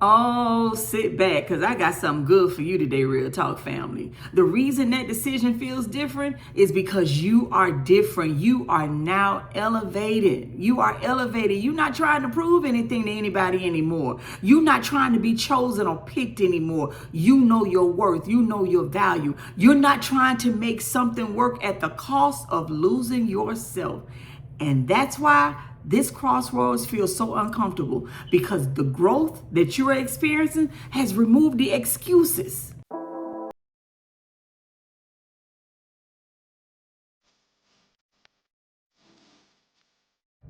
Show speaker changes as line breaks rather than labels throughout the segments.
Oh, sit back, because I got something good for you today, Real Talk family. The reason that decision feels different is because you are different. You are now elevated. You are elevated. You're not trying to prove anything to anybody anymore. You're not trying to be chosen or picked anymore. You know your worth. You know your value. You're not trying to make something work at the cost of losing yourself. And that's why this crossroads feels so uncomfortable, because the growth that you're experiencing has removed the excuses.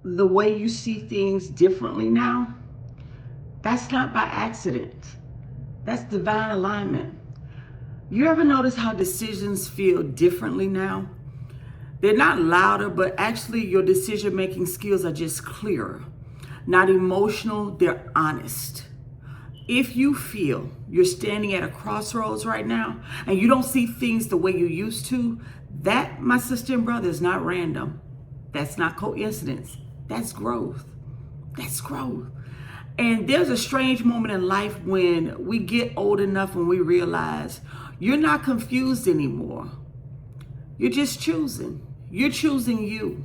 The way you see things differently now, that's not by accident. That's divine alignment. You ever notice how decisions feel differently now? They're not louder, but actually your decision-making skills are just clearer. Not emotional, they're honest. If you feel you're standing at a crossroads right now and you don't see things the way you used to, that, my sister and brother, is not random. That's not coincidence. That's growth. That's growth. And there's a strange moment in life when we get old enough and we realize you're not confused anymore. You're just choosing. You're choosing you.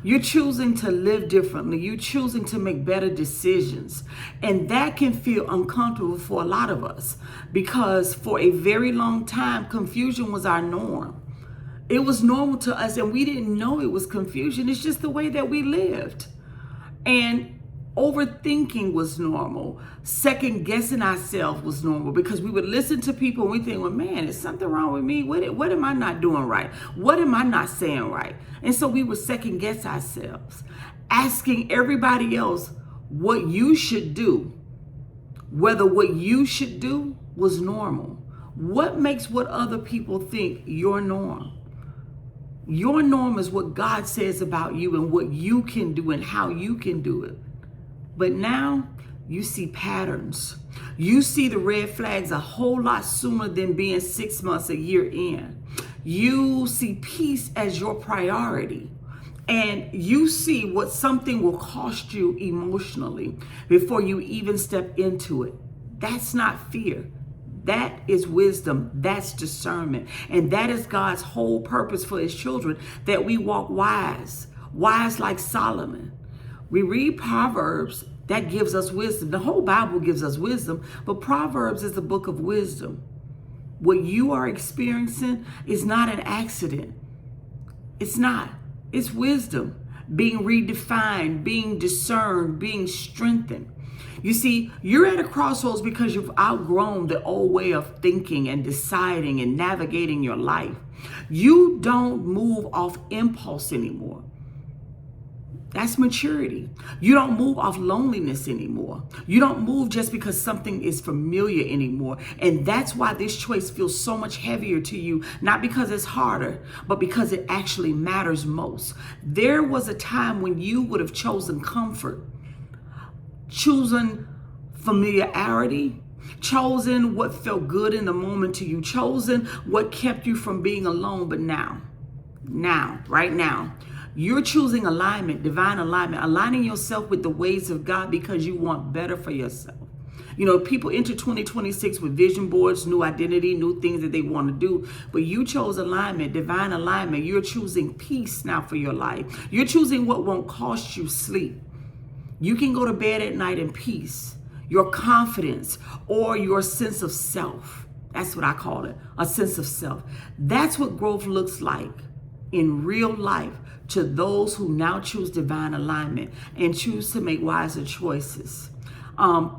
You're choosing to live differently. You're choosing to make better decisions. And that can feel uncomfortable for a lot of us, because for a very long time, confusion was our norm. It was normal to us and we didn't know it was confusion. It's just the way that we lived. And overthinking was normal. Second guessing ourselves was normal, because we would listen to people and we think, well, man, is something wrong with me? What am I not doing right? What am I not saying right? And so we would second guess ourselves, asking everybody else what you should do, whether what you should do was normal. What makes what other people think your norm? Your norm is what God says about you and what you can do and how you can do it. But now you see patterns. You see the red flags a whole lot sooner than being 6 months, a year in. You see peace as your priority. And you see what something will cost you emotionally before you even step into it. That's not fear. That is wisdom. That's discernment. And that is God's whole purpose for his children, that we walk wise like Solomon. We read Proverbs, that gives us wisdom. The whole Bible gives us wisdom, but Proverbs is the book of wisdom. What you are experiencing is not an accident. It's not. It's wisdom being redefined, being discerned, being strengthened. You see, you're at a crossroads because you've outgrown the old way of thinking and deciding and navigating your life. You don't move off impulse anymore. That's maturity. You don't move off loneliness anymore. You don't move just because something is familiar anymore. And that's why this choice feels so much heavier to you, not because it's harder, but because it actually matters most. There was a time when you would have chosen comfort, chosen familiarity, chosen what felt good in the moment to you, chosen what kept you from being alone. But now, right now, you're choosing alignment, divine alignment, aligning yourself with the ways of God because you want better for yourself. You know, people enter 2026 with vision boards, new identity, new things that they want to do. But you chose alignment, divine alignment. You're choosing peace now for your life. You're choosing what won't cost you sleep. You can go to bed at night in peace, your confidence, or your sense of self. That's what I call it, a sense of self. That's what growth looks like in real life to those who now choose divine alignment and choose to make wiser choices.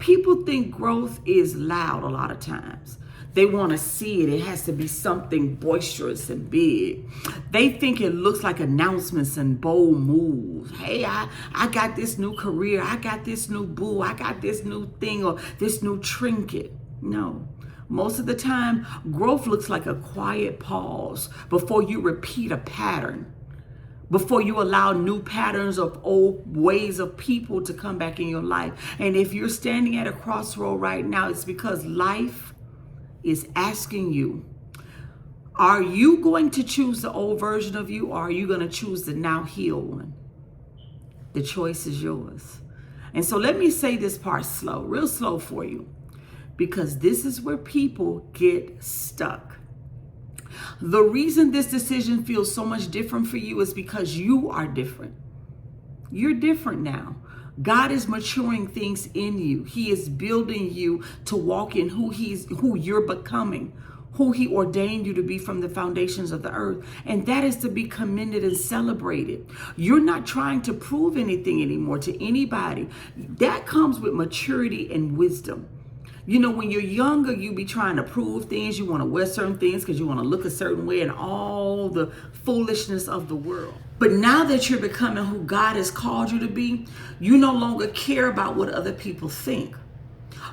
People think growth is loud a lot of times. They want to see it. It has to be something boisterous and big. They think it looks like announcements and bold moves. Hey, I got this new career. I got this new boo. I got this new thing or this new trinket. No. Most of the time, growth looks like a quiet pause before you repeat a pattern, before you allow new patterns of old ways of people to come back in your life. And if you're standing at a crossroad right now, it's because life is asking you, are you going to choose the old version of you, or are you going to choose the now healed one? The choice is yours. And so let me say this part slow, real slow for you, because this is where people get stuck. The reason this decision feels so much different for you is because you are different. You're different now. God is maturing things in you. He is building you to walk in who you're becoming, who he ordained you to be from the foundations of the earth. And that is to be commended and celebrated. You're not trying to prove anything anymore to anybody. That comes with maturity and wisdom. You know, when you're younger, you be trying to prove things. You want to wear certain things because you want to look a certain way, and all the foolishness of the world. But now that you're becoming who God has called you to be, you no longer care about what other people think.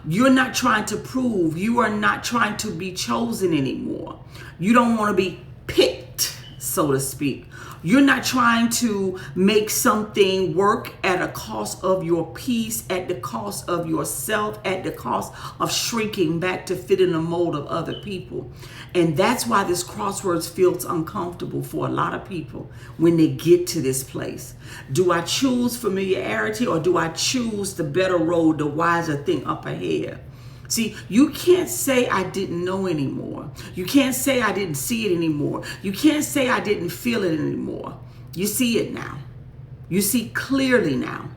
You're not trying to prove. You are not trying to be chosen anymore. You don't want to be picked, so to speak. You're not trying to make something work at a cost of your peace, at the cost of yourself, at the cost of shrinking back to fit in the mold of other people. And that's why this crossroads feels uncomfortable for a lot of people when they get to this place. Do I choose familiarity, or do I choose the better road, the wiser thing up ahead? See, you can't say I didn't know anymore. You can't say I didn't see it anymore. You can't say I didn't feel it anymore. You see it now. You see clearly now.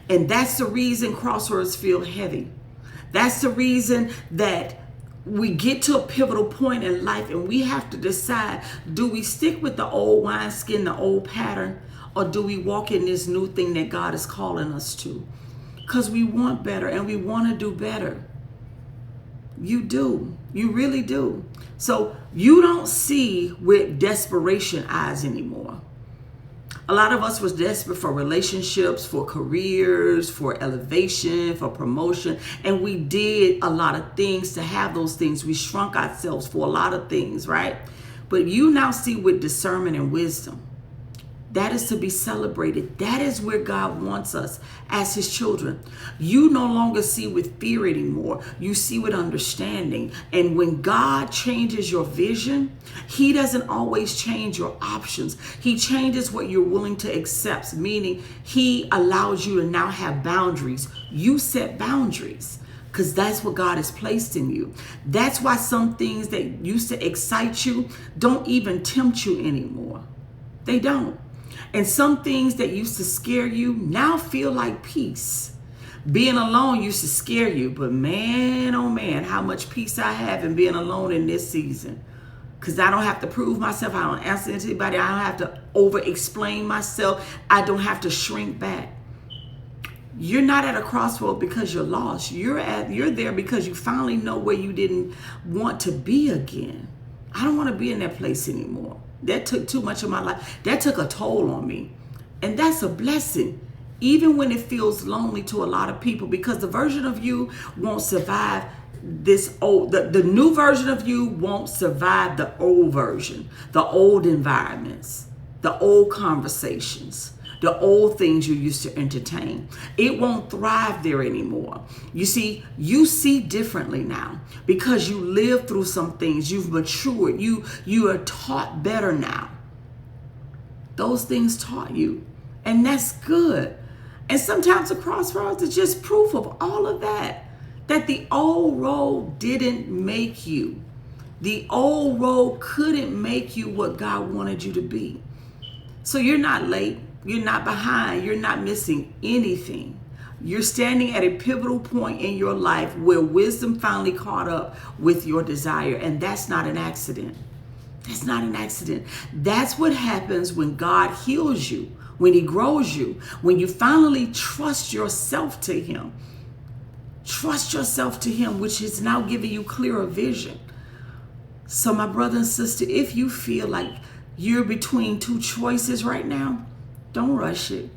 And that's the reason crossroads feel heavy. That's the reason that we get to a pivotal point in life and we have to decide, do we stick with the old wineskin, the old pattern, or do we walk in this new thing that God is calling us to? Because we want better and we want to do better. You do. You really do. So you don't see with desperation eyes anymore. A lot of us was desperate for relationships, for careers, for elevation, for promotion. And we did a lot of things to have those things. We shrunk ourselves for a lot of things, right? But you now see with discernment and wisdom. That is to be celebrated. That is where God wants us as his children. You no longer see with fear anymore. You see with understanding. And when God changes your vision, he doesn't always change your options. He changes what you're willing to accept, meaning he allows you to now have boundaries. You set boundaries because that's what God has placed in you. That's why some things that used to excite you don't even tempt you anymore. They don't. And some things that used to scare you now feel like peace. Being alone used to scare you, but man, oh man, how much peace I have in being alone in this season. Because I don't have to prove myself. I don't answer to anybody. I don't have to over-explain myself. I don't have to shrink back. You're not at a crossroad because you're lost. You're there because you finally know where you didn't want to be again. I don't want to be in that place anymore. That took too much of my life. That took a toll on me. And that's a blessing, even when it feels lonely to a lot of people, because the version of you won't survive this old, the new version of you won't survive the old version, the old environments, the old conversations, the old things you used to entertain. It won't thrive there anymore. You see differently now because you lived through some things. You've matured. You are taught better now. Those things taught you, and that's good. And sometimes the crossroads is just proof of all of that the old road didn't make you. The old road couldn't make you what God wanted you to be. So you're not late. You're not behind. You're not missing anything. You're standing at a pivotal point in your life where wisdom finally caught up with your desire. And that's not an accident. That's not an accident. That's what happens when God heals you, when he grows you, when you finally trust yourself to him. Trust yourself to him, which is now giving you clearer vision. So my brother and sister, if you feel like you're between two choices right now, don't rush it.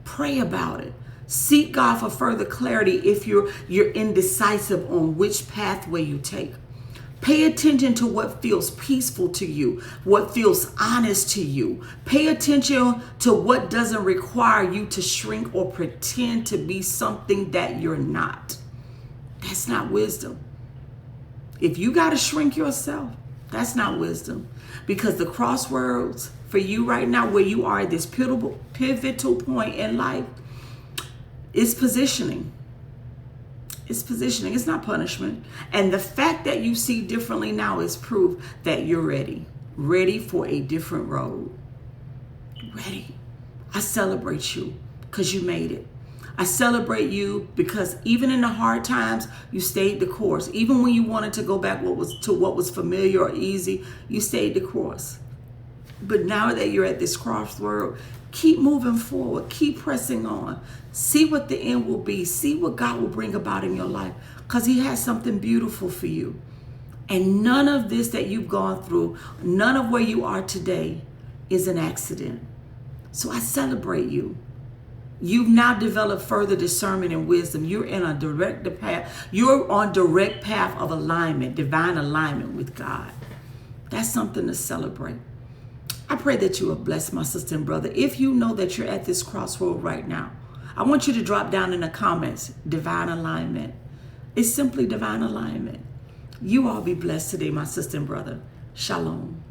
Pray about it. Seek God for further clarity if you're indecisive on which pathway you take. Pay attention to what feels peaceful to you, what feels honest to you. Pay attention to what doesn't require you to shrink or pretend to be something that you're not. That's not wisdom. If you got to shrink yourself, that's not wisdom. Because the crossroads for you right now, where you are at this pivotal point in life, It's positioning. It's positioning. It's not punishment. And the fact that you see differently now is proof that you're ready. Ready for a different road. Ready. I celebrate you because you made it. I celebrate you because even in the hard times, you stayed the course. Even when you wanted to go back what was familiar or easy, you stayed the course. But now that you're at this crossroad, keep moving forward. Keep pressing on. See what the end will be. See what God will bring about in your life, because he has something beautiful for you. And none of this that you've gone through, none of where you are today is an accident. So I celebrate you. You've now developed further discernment and wisdom. You're in a direct path. You're on direct path of alignment, divine alignment with God. That's something to celebrate. I pray that you are blessed, my sister and brother. If you know that you're at this crossroad right now, I want you to drop down in the comments, divine alignment. It's simply divine alignment. You all be blessed today, my sister and brother. Shalom.